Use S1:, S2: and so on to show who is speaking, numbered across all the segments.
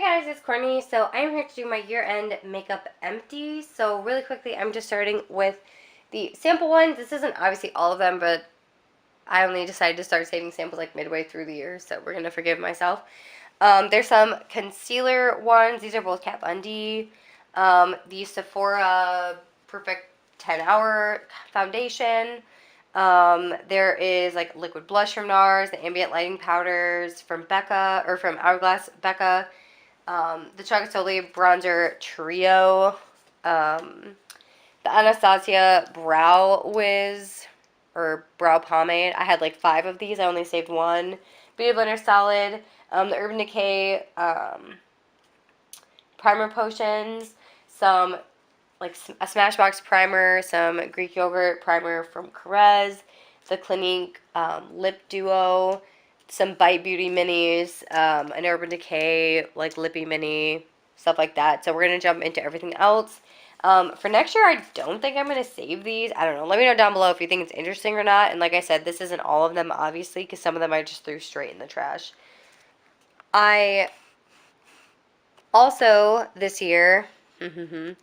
S1: guys, it's Courtney. So I'm here to do my year-end makeup empty. So really quickly, I'm just starting with the sample ones. This isn't obviously all of them, but I only decided to start saving samples like midway through the year, so we're gonna forgive myself. There's some concealer ones. These are both Kat Von D. The Sephora Perfect 10-Hour Foundation. There is like liquid blush from NARS, the ambient lighting powders from Becca, or from Hourglass Becca. The Chocolate Soleil Bronzer Trio, the Anastasia Brow Wiz, or Brow Pomade. I had like 5 of these. I only saved one. Beauty Blender Solid, the Urban Decay Primer Potions, some like a Smashbox Primer, some Greek Yogurt Primer from Carez, the Clinique Lip Duo, some Bite Beauty minis, an Urban Decay like Lippy mini, stuff like that. So we're going to jump into everything else. For next year, I don't think I'm going to save these. I don't know. Let me know down below if you think it's interesting or not. And like I said, this isn't all of them, obviously, because some of them I just threw straight in the trash. I also, this year, I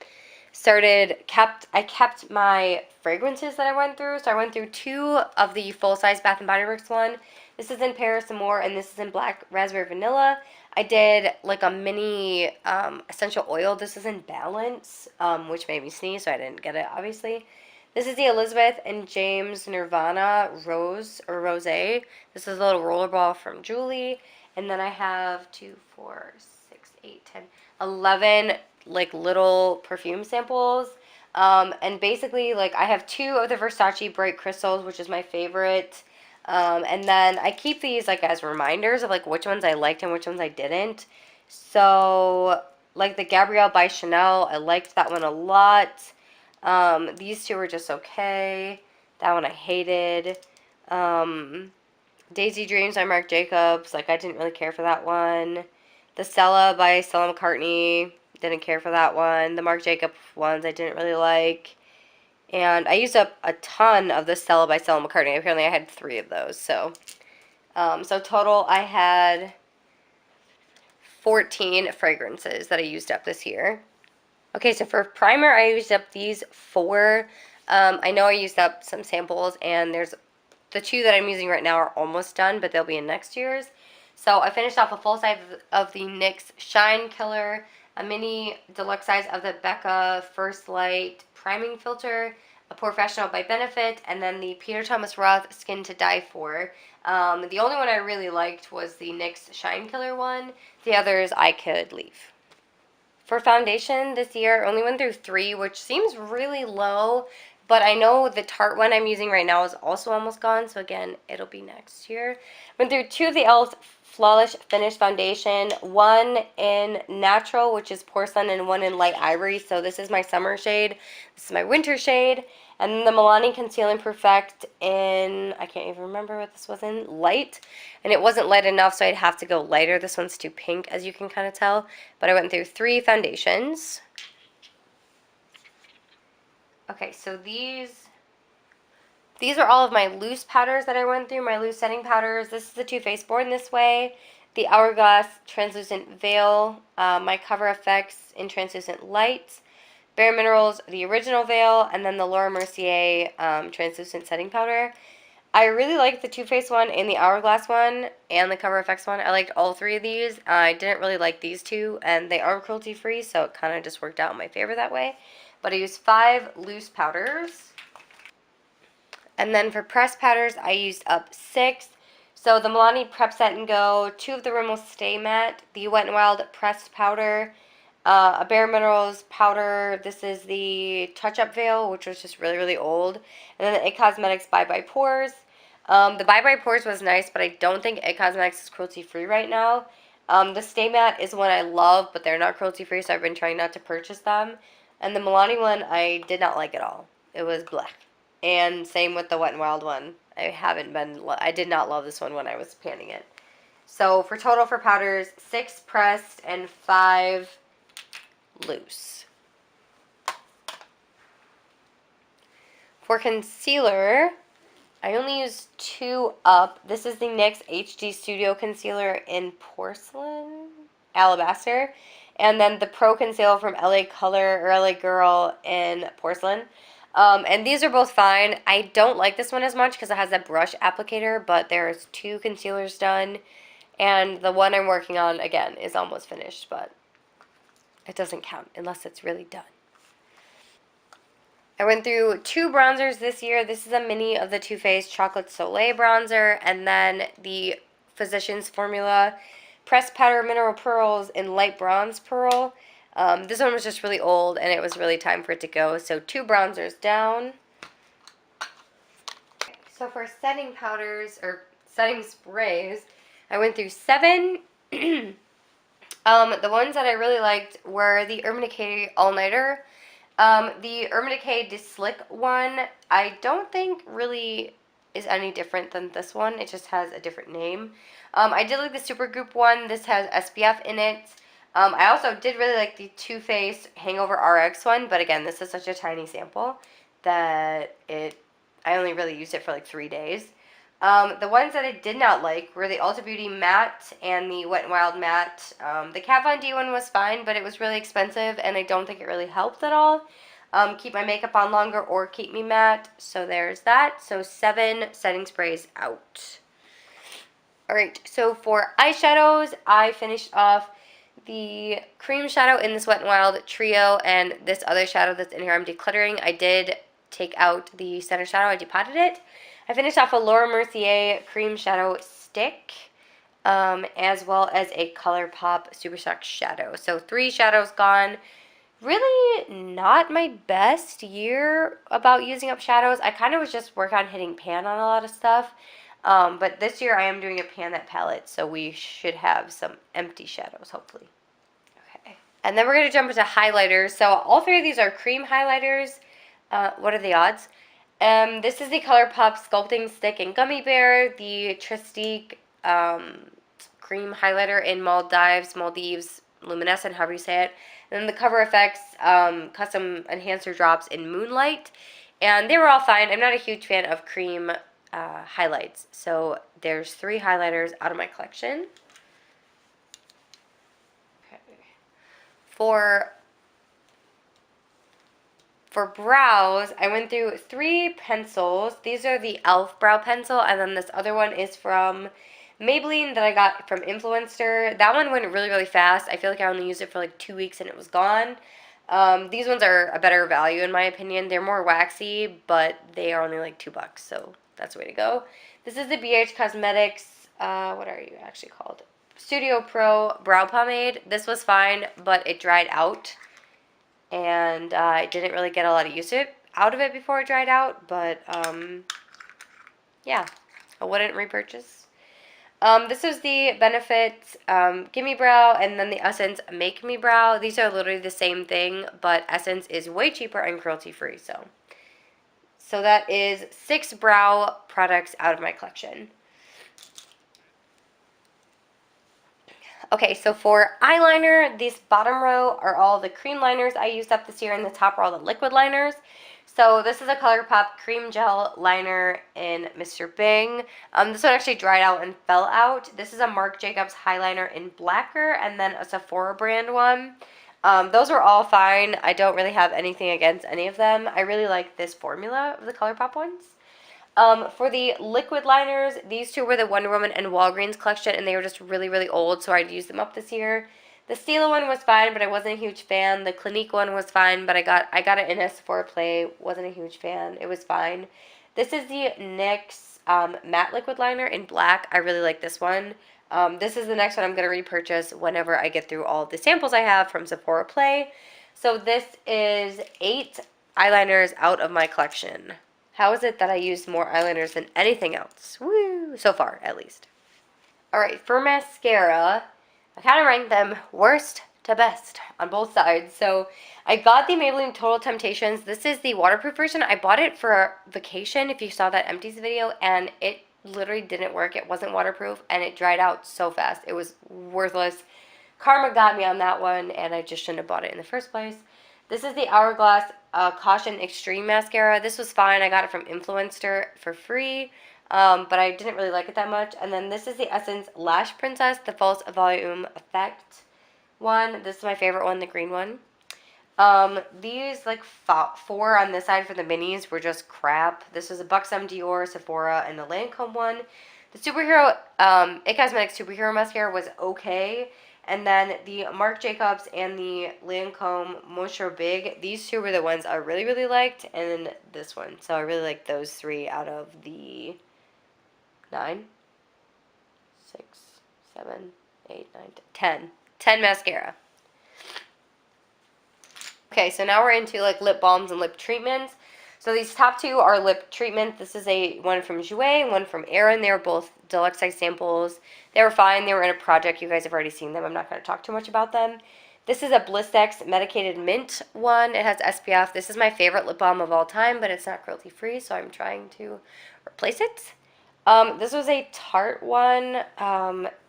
S1: kept my fragrances that I went through. So I went through 2 of the full-size Bath & Body Works one. This is in Paris Amour, and this is in Black Raspberry Vanilla. I did like a mini essential oil. This is in Balance, which made me sneeze, so I didn't get it, obviously. This is the Elizabeth and James Nirvana Rose, or Rosé. This is a little rollerball from Julie. And then I have 2, 4, 6, 8, 10, 11 like little perfume samples. And basically, like, I have 2 of the Versace Bright Crystals, which is my favorite. And then I keep these like as reminders of like which ones I liked and which ones I didn't. So like the Gabrielle by Chanel, I liked that one a lot. These 2 were just okay. That one I hated. Daisy Dreams by Marc Jacobs, like I didn't really care for that one. The Stella by Stella McCartney, didn't care for that one. The Marc Jacobs ones I didn't really like. And I used up a ton of the Stella by Stella McCartney. Apparently I had 3 of those. So total I had 14 fragrances that I used up this year. Okay, so for primer, I used up these 4. I know I used up some samples, and there's the 2 that I'm using right now are almost done, but they'll be in next year's. So I finished off a full size of the NYX Shine Killer, a mini deluxe size of the Becca First Light Priming Filter, a Professional by Benefit, and then the Peter Thomas Roth Skin to Die For. The only one I really liked was the NYX Shine Killer one. The others I could leave. For foundation this year, I only went through 3, which seems really low, but I know the Tarte one I'm using right now is also almost gone, so again, it'll be next year. Went through 2 of the e.l.f. Flawless Finish Foundation, 1 in Natural, which is Porcelain, and 1 in Light Ivory, so this is my summer shade. This is my winter shade. And then the Milani Conceal and Perfect in, I can't even remember what this was in, Light. And it wasn't light enough, so I'd have to go lighter. This one's too pink, as you can kind of tell. But I went through 3 foundations. Okay, so these are all of my loose powders that I went through, my loose setting powders. This is the Too Faced Born This Way, the Hourglass Translucent Veil, my Cover FX in Translucent Light, Bare Minerals, the original veil, and then the Laura Mercier translucent setting powder. I really liked the Too Faced one and the Hourglass one and the Cover FX one. I liked all 3 of these. I didn't really like these 2, and they are cruelty-free, so it kind of just worked out in my favor that way. But I used 5 loose powders. And then for pressed powders, I used up 6. So the Milani Prep Set and Go, 2 of the Rimmel Stay Matte, the Wet n Wild Pressed Powder, a Bare Minerals powder. This is the Touch-Up Veil, which was just really, really old. And then the It Cosmetics Bye Bye Pores. The Bye Bye Pores was nice, but I don't think It Cosmetics is cruelty-free right now. The Stay Matte is one I love, but they're not cruelty-free, so I've been trying not to purchase them. And the Milani one, I did not like at all. It was black. And same with the Wet n Wild one. I did not love this one when I was panning it. So for total for powders, 6 pressed and 5 loose. For concealer, I only used 2 up. This is the NYX HD Studio Concealer in Porcelain. Alabaster. And then the Pro Conceal from LA Color or LA Girl in Porcelain. And these are both fine. I don't like this one as much because it has that brush applicator, but there's 2 concealers done. And the one I'm working on, again, is almost finished, but it doesn't count unless it's really done. I went through 2 bronzers this year. This is a mini of the Too Faced Chocolate Soleil bronzer, and then the Physicians Formula Pressed Powder Mineral Pearls in Light Bronze Pearl. This one was just really old, and it was really time for it to go, so 2 bronzers down. So for setting powders, or setting sprays, I went through 7. The ones that I really liked were the Urban Decay All Nighter. The Urban Decay Slick one, I don't think really is any different than this one. It just has a different name. I did like the Supergoop one. This has SPF in it. I also did really like the Too Faced Hangover RX one, but again, this is such a tiny sample that I only really used it for like 3 days. The ones that I did not like were the Ulta Beauty Matte and the Wet n Wild Matte. The Kat Von D one was fine, but it was really expensive, and I don't think it really helped at all. Keep my makeup on longer or keep me matte. So there's that. So 7 setting sprays out. Alright, so for eyeshadows, I finished off the cream shadow in this Wet n Wild Trio, and this other shadow that's in here I'm decluttering. I did take out the center shadow. I depotted it. I finished off a Laura Mercier cream shadow stick, as well as a ColourPop Super Shock shadow. So 3 shadows gone. Really not my best year about using up shadows. I kind of was just working on hitting pan on a lot of stuff. But this year I am doing a pan that palette, so we should have some empty shadows, hopefully. Okay. And then we're going to jump into highlighters. So all 3 of these are cream highlighters. What are the odds? This is the ColourPop Sculpting Stick in Gummy Bear, the Tristique cream highlighter in Maldives, Luminescent, however you say it. And then the Cover FX Custom Enhancer Drops in Moonlight. And they were all fine. I'm not a huge fan of cream highlights. So there's 3 highlighters out of my collection. Okay. For brows, I went through 3 pencils. These are the e.l.f. brow pencil, and then this other one is from Maybelline that I got from Influencer. That one went really, really fast. I feel like I only used it for like 2 weeks and it was gone. These ones are a better value in my opinion. They're more waxy, but they are only like $2, so that's the way to go. This is the BH Cosmetics, what are you actually called? Studio Pro Brow Pomade. This was fine, but it dried out. And I didn't really get a lot of use out of it before it dried out, but yeah, I wouldn't repurchase. This is the Benefit Gimme Brow, and then the Essence Make Me Brow. These are literally the same thing, but Essence is way cheaper and cruelty-free, so that is 6 brow products out of my collection. Okay, so for eyeliner, this bottom row are all the cream liners I used up this year, and the top are all the liquid liners. So this is a ColourPop Cream Gel Liner in Mr. Bing. This one actually dried out and fell out. This is a Marc Jacobs Highliner in Blacker, and then a Sephora brand one. Those were all fine. I don't really have anything against any of them. I really like this formula of the ColourPop ones. For the liquid liners, these 2 were the Wonder Woman and Walgreens collection, and they were just really, really old, so I'd use them up this year. The Stila one was fine, but I wasn't a huge fan. The Clinique one was fine, but I got it in a Sephora Play. Wasn't a huge fan. It was fine. This is the NYX matte liquid liner in black. I really like this one. This is the next one I'm going to repurchase whenever I get through all the samples I have from Sephora Play. So this is 8 eyeliners out of my collection. How is it that I used more eyeliners than anything else? Woo! So far, at least. Alright, for mascara, I kind of ranked them worst to best on both sides. So I got the Maybelline Total Temptations. This is the waterproof version. I bought it for vacation, if you saw that Empties video, and it literally didn't work. It wasn't waterproof, and it dried out so fast. It was worthless. Karma got me on that one, and I just shouldn't have bought it in the first place. This is the Hourglass Caution Extreme Mascara. This was fine. I got it from Influencer for free, but I didn't really like it that much. And then this is the Essence Lash Princess, the False Volume Effect. one. This is my favorite one, the green one. These like 4 on this side for the minis were just crap. This was a Buxom, Dior, Sephora, and the Lancome one. The superhero, It Cosmetics superhero mascara was okay. And then the Marc Jacobs and the Lancome Moisture Big, these two were the ones I really, really liked. And this one. So I really like those 3 out of the 9, 6, 7, 8, 9, 10. 10 mascara. Okay, so now we're into like lip balms and lip treatments. So these top 2 are lip treatments. This is one from Jouer and one from Erin. They were both deluxe size samples. They were fine. They were in a project. You guys have already seen them. I'm not going to talk too much about them. This is a Blistex Medicated Mint one. It has SPF. This is my favorite lip balm of all time, but it's not cruelty free, so I'm trying to replace it. This was a Tarte one.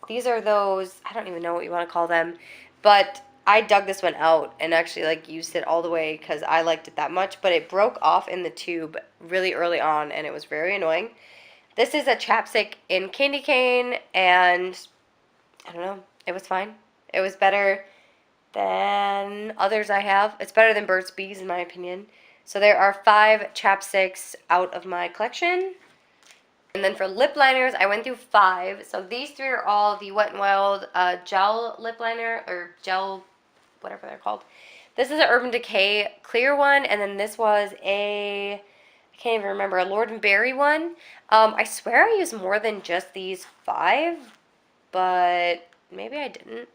S1: These are those, I don't even know what you want to call them, but I dug this one out and actually like used it all the way because I liked it that much, but it broke off in the tube really early on and it was very annoying. This is a chapstick in Candy Cane, and I don't know, it was fine. It was better than others I have. It's better than Burt's Bees in my opinion. So there are 5 chapsticks out of my collection. And then for lip liners, I went through 5. So these 3 are all the Wet n Wild gel lip liner, or gel, whatever they're called. This is an Urban Decay clear one, and then this was I can't even remember, a Lord & Berry one. I swear I used more than just these 5, but maybe I didn't.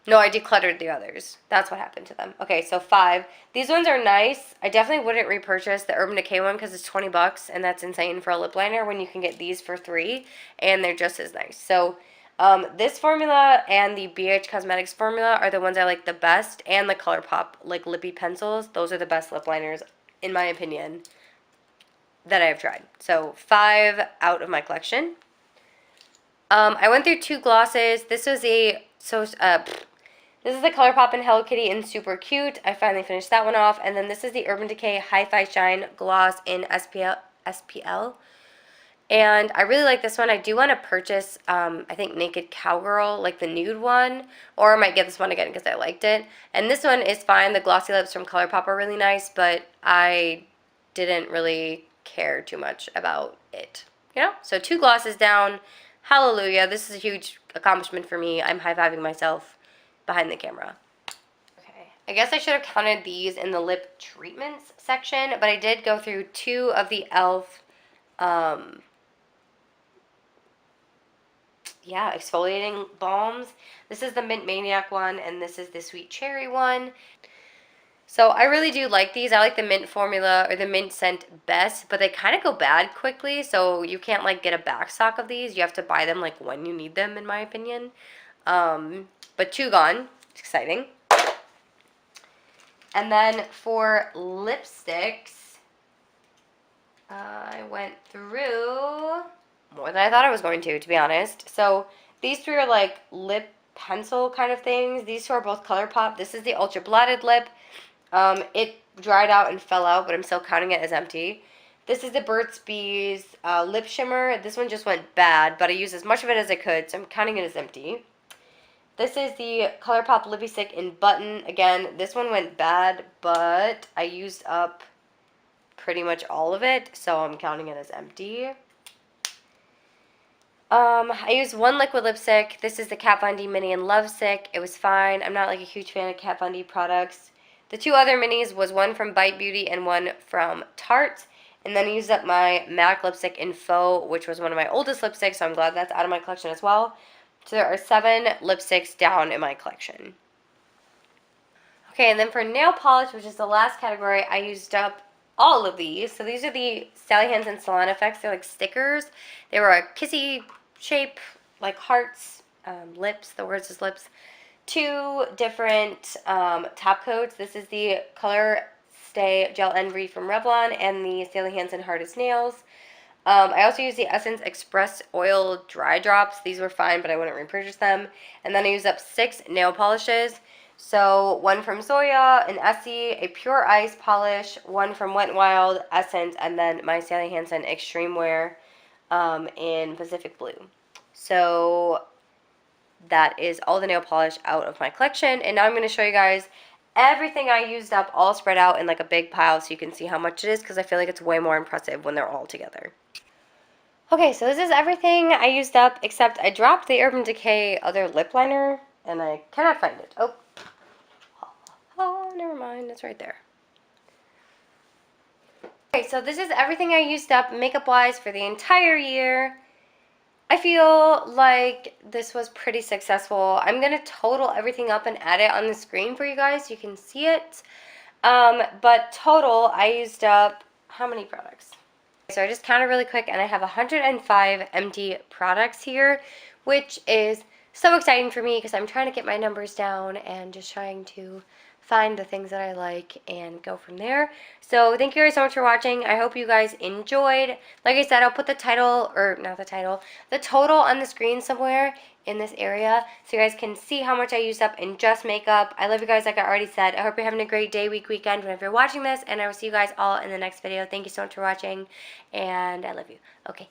S1: No, I decluttered the others. That's what happened to them. Okay, so 5. These ones are nice. I definitely wouldn't repurchase the Urban Decay one because it's 20 bucks, and that's insane for a lip liner when you can get these for 3, and they're just as nice. So this formula and the BH Cosmetics formula are the ones I like the best, and the ColourPop, like lippy pencils. Those are the best lip liners, in my opinion, that I have tried. So 5 out of my collection. I went through 2 glosses. This was this is the ColourPop and Hello Kitty in Super Cute. I finally finished that one off. And then this is the Urban Decay Hi-Fi Shine Gloss in SPL. And I really like this one. I do want to purchase, I think, Naked Cowgirl, like the nude one. Or I might get this one again because I liked it. And this one is fine. The glossy lips from ColourPop are really nice, but I didn't really care too much about it. You know? So 2 glosses down. Hallelujah. This is a huge accomplishment for me. I'm high-fiving myself behind the camera. Okay. I guess I should have counted these in the lip treatments section, but I did go through 2 of the e.l.f. Exfoliating balms. This is the Mint Maniac one, and this is the Sweet Cherry one. So I really do like these. I like the mint formula or the mint scent best, but they kind of go bad quickly, so you can't like get a back stock of these. You have to buy them like when you need them, in my opinion. But 2 gone. It's exciting. And then for lipsticks, I went through more than I thought I was going to be honest. So these 3 are like lip pencil kind of things. These 2 are both ColourPop. This is the Ultra Blotted Lip. It dried out and fell out, but I'm still counting it as empty. This is the Burt's Bees Lip Shimmer. This one just went bad, but I used as much of it as I could, so I'm counting it as empty. This is the ColourPop Lippy Stick in Button. Again, this one went bad, but I used up pretty much all of it, so I'm counting it as empty. I used 1 liquid lipstick. This is the Kat Von D Mini in Love Sick. It was fine. I'm not like a huge fan of Kat Von D products. The 2 other minis was one from Bite Beauty and one from Tarte. And then I used up my MAC lipstick in Faux, which was one of my oldest lipsticks, so I'm glad that's out of my collection as well. So there are 7 lipsticks down in my collection. Okay, and then for nail polish, which is the last category, I used up all of these. So these are the Sally Hansen Salon Effects. They're like stickers. They were a kissy shape, like hearts, lips. The words is lips. 2 different top coats. This is the Color Stay Gel Envy from Revlon and the Sally Hansen Hard as Nails. I also used the Essence Express Oil Dry Drops. These were fine, but I wouldn't repurchase them. And then I used up 6 nail polishes. So 1 from Zoya, an Essie, a Pure Ice polish, 1 from Wet n Wild, Essence, and then my Sally Hansen Extreme Wear in Pacific Blue. So that is all the nail polish out of my collection. And now I'm going to show you guys everything I used up all spread out in like a big pile so you can see how much it is, because I feel like it's way more impressive when they're all together. Okay, so this is everything I used up, except I dropped the Urban Decay other lip liner, and I cannot find it. Oh, never mind, it's right there. Okay, so this is everything I used up makeup-wise for the entire year. I feel like this was pretty successful. I'm going to total everything up and add it on the screen for you guys so you can see it. But total, I used up how many products? So I just counted really quick, and I have 105 empty products here, which is so exciting for me because I'm trying to get my numbers down and just trying to find the things that I like and go from there. So thank you guys so much for watching. I hope you guys enjoyed. Like I said, I'll put the title, or not the title, the total on the screen somewhere in this area so you guys can see how much I used up in just makeup. I love you guys like I already said. I hope you're having a great day, week, weekend whenever you're watching this, and I will see you guys all in the next video. Thank you so much for watching, and I love you. Okay.